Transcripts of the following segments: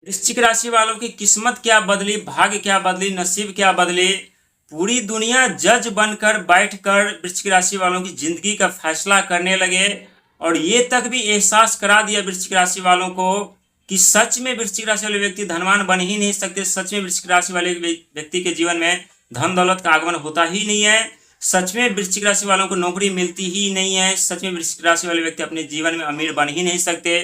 वृश्चिक राशि वालों की किस्मत क्या बदली, भाग्य क्या बदली, नसीब क्या बदली। पूरी दुनिया जज बनकर बैठकर वृश्चिक राशि वालों की जिंदगी का फैसला करने लगे और ये तक भी एहसास करा दिया वृश्चिक राशि वालों को कि सच में वृश्चिक राशि वाले व्यक्ति धनवान बन ही नहीं सकते। सच में वृश्चिक राशि वाले व्यक्ति के जीवन में धन दौलत का आगमन होता ही नहीं है। सच में वृश्चिक राशि वालों को नौकरी मिलती ही नहीं है। सच में वृश्चिक राशि वाले व्यक्ति अपने जीवन में अमीर बन ही नहीं सकते।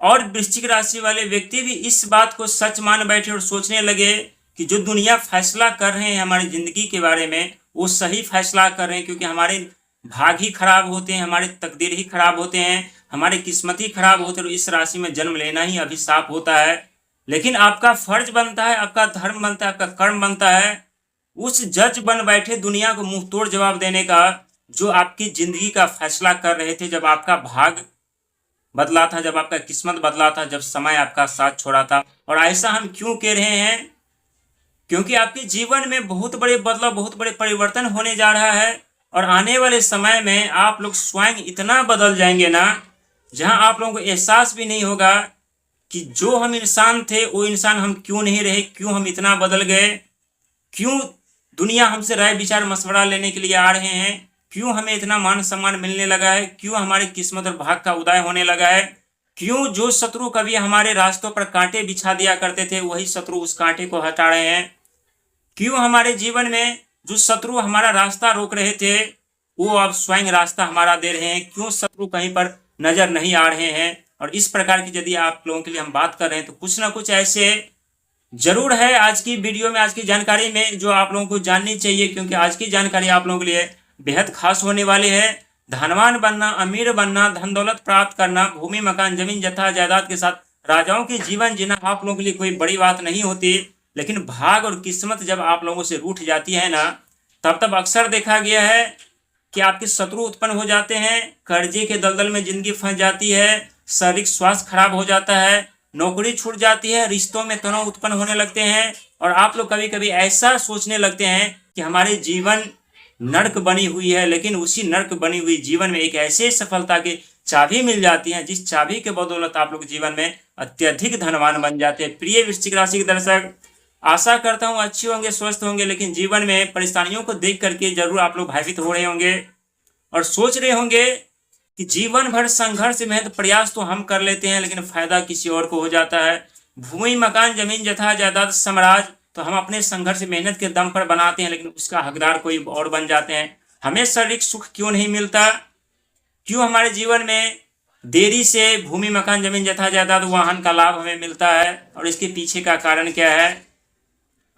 और वृश्चिक राशि वाले व्यक्ति भी इस बात को सच मान बैठे और सोचने लगे कि जो दुनिया फैसला कर रहे हैं हमारी जिंदगी के बारे में वो सही फैसला कर रहे हैं, क्योंकि हमारे भाग ही खराब होते हैं, हमारे तकदीर ही खराब होते हैं, हमारी किस्मत ही खराब होते हैं। इस राशि में जन्म लेना ही अभिशाप होता है। लेकिन आपका फर्ज बनता है, आपका धर्म बनता है, आपका कर्म बनता है उस जज बन बैठे दुनिया को मुंह तोड़ जवाब देने का, जो आपकी जिंदगी का फैसला कर रहे थे। जब आपका भाग बदला था, जब आपका किस्मत बदला था, जब समय आपका साथ छोड़ा था। और ऐसा हम क्यों कह रहे हैं? क्योंकि आपके जीवन में बहुत बड़े बदलाव, बहुत बड़े परिवर्तन होने जा रहा है और आने वाले समय में आप लोग स्वयं इतना बदल जाएंगे ना, जहां आप लोगों को एहसास भी नहीं होगा कि जो हम इंसान थे वो इंसान हम क्यों नहीं रहे, क्यों हम इतना बदल गए, क्यों दुनिया हमसे राय विचार मशवरा लेने के लिए आ रहे हैं, क्यों हमें इतना मान सम्मान मिलने लगा है, क्यों हमारी किस्मत और भाग का उदय होने लगा है, क्यों जो शत्रु कभी हमारे रास्तों पर कांटे बिछा दिया करते थे वही शत्रु उस कांटे को हटा रहे हैं, क्यों हमारे जीवन में जो शत्रु हमारा रास्ता रोक रहे थे वो अब स्वयं रास्ता हमारा दे रहे हैं, क्यों शत्रु कहीं पर नजर नहीं आ रहे हैं। और इस प्रकार की यदि आप लोगों के लिए हम बात कर रहे हैं तो कुछ ना कुछ ऐसे जरूर है आज की वीडियो में, आज की जानकारी में जो आप लोगों को जाननी चाहिए, क्योंकि आज की जानकारी आप लोगों के लिए बेहद खास होने वाली है। धनवान बनना, अमीर बनना, धन दौलत प्राप्त करना, भूमि मकान जमीन जथा जायदाद के साथ राजाओं के जीवन जीना आप लोगों के लिए कोई बड़ी बात नहीं होती। लेकिन भाग और किस्मत जब आप लोगों से रूठ जाती है ना, तब तब अक्सर देखा गया है कि आपके शत्रु उत्पन्न हो जाते हैं, कर्जे के दलदल में जिंदगी फंस जाती है, शारीरिक स्वास्थ्य खराब हो जाता है, नौकरी छूट जाती है, रिश्तों में तनाव उत्पन्न होने लगते हैं और आप लोग कभी कभी ऐसा सोचने लगते हैं कि हमारे जीवन नर्क बनी हुई है। लेकिन उसी नर्क बनी हुई जीवन में एक ऐसे सफलता की चाबी मिल जाती है जिस चाबी के बदौलत आप लोग जीवन में अत्यधिक धनवान बन जाते हैं। प्रिय वृश्चिक राशि के दर्शक, आशा करता हूं अच्छे होंगे, स्वस्थ होंगे, लेकिन जीवन में परेशानियों को देख करके जरूर आप लोग भयभीत हो रहे होंगे और सोच रहे होंगे कि जीवन भर संघर्ष मेहनत प्रयास तो हम कर लेते हैं लेकिन फायदा किसी और को हो जाता है। भूमि मकान जमीन जथा जायदाद साम्राज्य तो हम अपने संघर्ष मेहनत के दम पर बनाते हैं, लेकिन उसका हकदार कोई और बन जाते हैं। हमें शारीरिक सुख क्यों नहीं मिलता, क्यों हमारे जीवन में देरी से भूमि मकान जमीन जथा जायदाद वाहन का लाभ हमें मिलता है और इसके पीछे का कारण क्या है?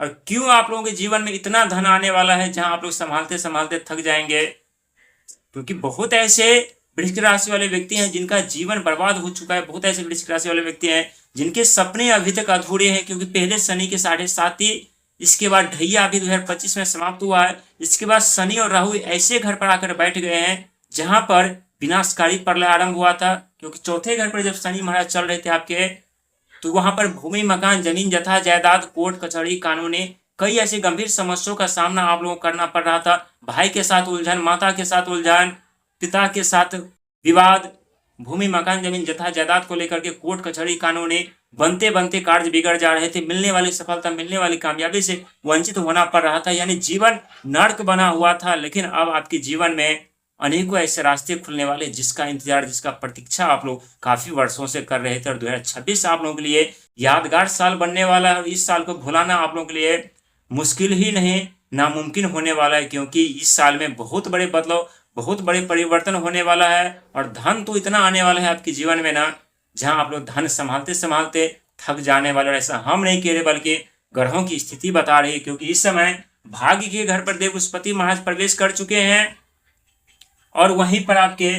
और क्यों आप लोगों के जीवन में इतना धन आने वाला है जहां आप लोग संभालते संभालते थक जाएंगे? क्योंकि बहुत ऐसे वृश्चिक राशि वाले व्यक्ति हैं जिनका जीवन बर्बाद हो चुका है। बहुत ऐसे वृश्चिक राशि वाले व्यक्ति हैं जिनके सपने अभी तक अधूरे हैं, क्योंकि पहले शनि के 7.5, इसके बाद ढैया अभी 2025 में समाप्त हुआ है। इसके बाद शनि और राहु ऐसे घर पर आकर बैठ गए हैं जहां पर विनाशकारी प्रलय आरंभ हुआ था। क्योंकि चौथे घर पर जब शनि महाराज चल रहे थे आपके, तो वहां पर भूमि मकान जमीन जथा जायदाद, कोर्ट कचहरी, कानूनी कई ऐसी गंभीर समस्याओं का सामना आप लोगों को करना पड़ रहा था। भाई के साथ उलझन, माता के साथ उलझन, पिता के साथ विवाद, भूमि मकान जमीन जथा जायदाद को लेकर के कोर्ट कचहरी कानूनी बनते बनते कार्य बिगड़ जा रहे थे। मिलने वाली सफलता, मिलने वाली कामयाबी से वंचित होना पड़ रहा था, यानी जीवन नर्क बना हुआ था। लेकिन अब आपके जीवन में अनेकों ऐसे रास्ते खुलने वाले जिसका इंतजार, जिसका प्रतीक्षा आप लोग काफी वर्षों से कर रहे थे। और 2026 आप लोगों के लिए यादगार साल बनने वाला है और इस साल को भुलाना आप लोगों के लिए मुश्किल ही नहीं नामुमकिन होने वाला है, क्योंकि इस साल में बहुत बड़े बदलाव, बहुत बड़े परिवर्तन होने वाला है। और धन तो इतना आने वाला है आपके जीवन में ना, जहां आप लोग धन संभालते संभालते थक जाने वाले। और ऐसा हम नहीं कह रहे बल्कि ग्रहों की स्थिति बता रही है, क्योंकि इस समय भाग्य के घर पर देवस्पति महाराज प्रवेश कर चुके हैं और वहीं पर आपके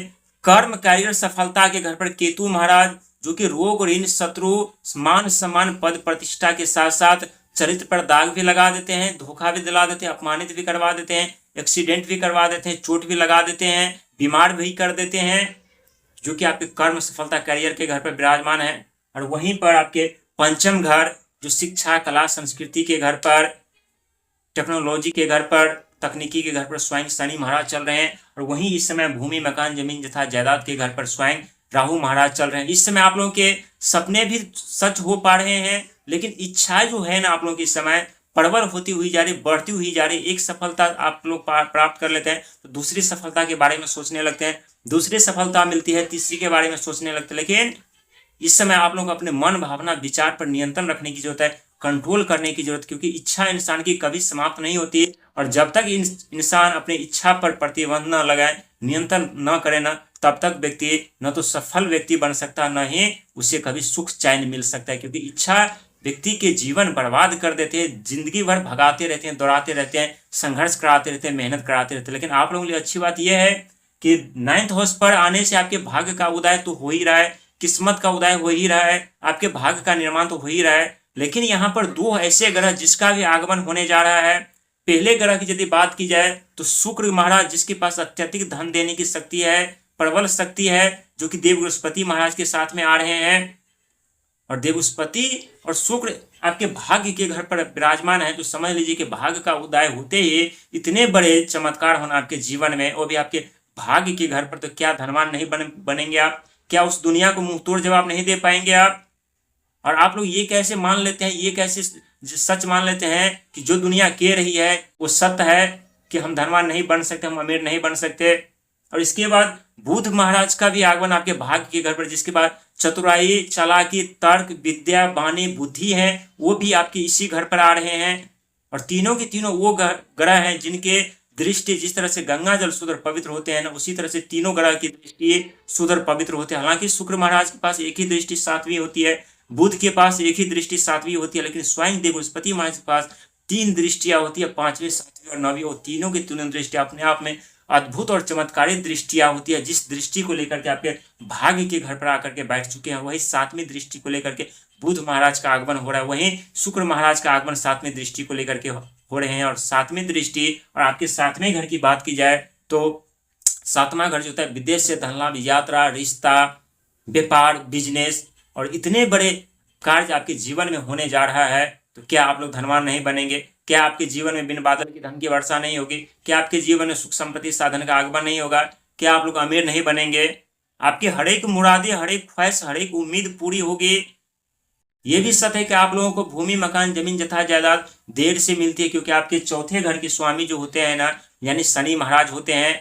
कर्म कैरियर सफलता के घर पर केतु महाराज, जो कि रोग ऋण शत्रु मान सम्मान पद प्रतिष्ठा के साथ साथ चरित्र पर दाग भी लगा देते हैं, धोखा भी दिला देते हैं, अपमानित भी करवा देते हैं, एक्सीडेंट भी करवा देते हैं, चोट भी लगा देते हैं, बीमार भी कर देते हैं, जो कि आपके कर्म सफलता कैरियर के घर पर विराजमान है। और वहीं पर आपके पंचम घर, जो शिक्षा कला संस्कृति के घर पर, टेक्नोलॉजी के घर पर, तकनीकी के घर पर स्वयं शनि महाराज चल रहे हैं। और वहीं इस समय भूमि मकान जमीन तथा जायदाद के घर पर स्वयं राहु महाराज चल रहे हैं। इस समय आप लोगों के सपने भी सच हो पा रहे हैं, लेकिन इच्छा जो है ना आप लोगों की इस समय प्रबल होती हुई जा रही, बढ़ती हुई जा रही। एक सफलता आप लोग प्राप्त कर लेते हैं तो दूसरी सफलता के बारे में सोचने लगते हैं, दूसरी सफलता मिलती है तीसरी के बारे में सोचने लगते हैं। लेकिन इस समय आप लोगों को अपने मन भावना विचार पर नियंत्रण रखने की जरूरत है, कंट्रोल करने की जरूरत, क्योंकि इच्छा इंसान की कभी समाप्त नहीं होती। और जब तक इंसान अपनी इच्छा पर प्रतिबंध न लगाए, नियंत्रण न करे ना, तब तक व्यक्ति न तो सफल व्यक्ति बन सकता, न ही उसे कभी सुख चैन मिल सकता है। क्योंकि इच्छा व्यक्ति के जीवन बर्बाद कर देते हैं, जिंदगी भर भगाते रहते हैं, दौड़ाते रहते हैं, संघर्ष कराते रहते हैं, मेहनत कराते रहते हैं। लेकिन आप लोगों के लिए अच्छी बात यह है कि 9th हाउस पर आने से आपके भाग्य का उदय तो हो ही रहा है, किस्मत का उदय हो ही रहा है, आपके भाग्य का निर्माण तो हो ही रहा है। लेकिन यहाँ पर दो ऐसे ग्रह जिसका भी आगमन होने जा रहा है। पहले ग्रह की यदि बात की जाए तो शुक्र महाराज, जिसके पास अत्यधिक धन देने की शक्ति है, प्रबल शक्ति है, जो कि देव बृहस्पति महाराज के साथ में आ रहे हैं। और देव बृहस्पति और शुक्र आपके भाग्य के घर पर विराजमान है, तो समझ लीजिए कि भाग्य का उदय होते ही इतने बड़े चमत्कार होना आपके जीवन में, और भी आपके भाग्य के घर पर। तो क्या धनवान नहीं बनेंगे आप? क्या उस दुनिया को मुंह तोड़ जवाब नहीं दे पाएंगे आप? और आप लोग ये कैसे मान लेते हैं, ये कैसे सच मान लेते हैं कि जो दुनिया कह रही है वो सत्य है कि हम धनवान नहीं बन सकते, हम अमीर नहीं बन सकते? और इसके बाद बुध महाराज का भी आगमन आपके भाग्य के घर पर, जिसके बाद चतुराई, चालाकी, तर्क, विद्या, वाणी, बुद्धि है, वो भी आपके इसी घर पर आ रहे हैं। और तीनों के तीनों वो ग्रह हैं जिनके दृष्टि, जिस तरह से गंगा जल शुद्ध और पवित्र होते हैं ना, उसी तरह से तीनों ग्रह की दृष्टि शुद्ध और पवित्र होते हैं। हालांकि शुक्र महाराज के पास एक ही दृष्टि 7वीं होती है, बुध के पास एक ही दृष्टि 7वीं होती है, लेकिन स्वयं देव बृहस्पति महाराज के पास 3 दृष्टियां होती है, 5वीं, 7वीं और 9वीं। और तीनों की तीनों दृष्टियां अपने आप में अद्भुत और चमत्कारी दृष्टियां होती है। जिस दृष्टि को लेकर के आपके भाग्य के घर पर आकर के बैठ चुके हैं, वही 7वीं दृष्टि को लेकर के बुध महाराज का आगमन हो रहा है, वहीं शुक्र महाराज का आगमन 7वीं दृष्टि को लेकर के हो रहे हैं। और 7वीं दृष्टि और आपके 7वें घर की बात की जाए तो 7वां घर जो होता है विदेश से धन लाभ, यात्रा, रिश्ता, व्यापार, बिजनेस, और इतने बड़े कार्य आपके जीवन में होने जा रहा है। तो क्या आप लोग धनवान नहीं बनेंगे? क्या आपके जीवन में बिन बादल की धन की वर्षा नहीं होगी? क्या आपके जीवन में सुख संपत्ति साधन का आगमन नहीं होगा? क्या आप लोग अमीर नहीं बनेंगे? आपकी हर एक मुरादे, हर एक ख्वाहिश, हर एक उम्मीद पूरी होगी। ये भी सत्य है कि आप लोगों को भूमि, मकान, जमीन जथा जायदाद देर से मिलती है, क्योंकि आपके चौथे घर के स्वामी जो होते हैं ना, यानी शनि महाराज होते हैं।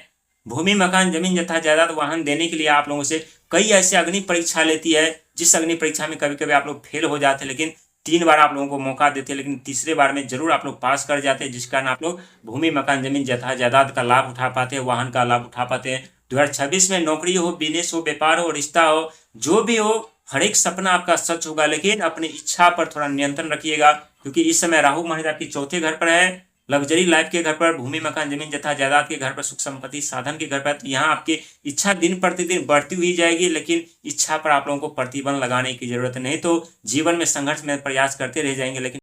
भूमि, मकान, जमीन जथा जायदाद, वाहन देने के लिए आप लोगों से कई ऐसे अग्नि परीक्षा लेती है, जिस अग्नि परीक्षा में कभी कभी आप लोग फेल हो जाते हैं, लेकिन 3 बार आप लोगों को मौका देते हैं, लेकिन तीसरे बार में जरूर आप लोग पास कर जाते हैं, जिस कारण आप लोग भूमि, मकान, जमीन जथा जायदाद का लाभ उठा पाते हैं, वाहन का लाभ उठा पाते हैं। 2026 में नौकरी हो, बिजनेस हो, व्यापार हो, रिश्ता हो, जो भी हो, हर एक सपना आपका सच होगा। लेकिन अपनी इच्छा पर थोड़ा नियंत्रण रखिएगा, क्योंकि इस समय राहु महाराज आपके चौथे घर पर है, लग्जरी लाइफ के घर पर, भूमि, मकान, जमीन जथा जायदाद के घर पर, सुख संपत्ति साधन के घर पर। तो यहाँ आपकी इच्छा दिन प्रतिदिन बढ़ती हुई जाएगी, लेकिन इच्छा पर आप लोगों को प्रतिबंध लगाने की जरूरत नहीं, तो जीवन में संघर्ष में प्रयास करते रह जाएंगे। लेकिन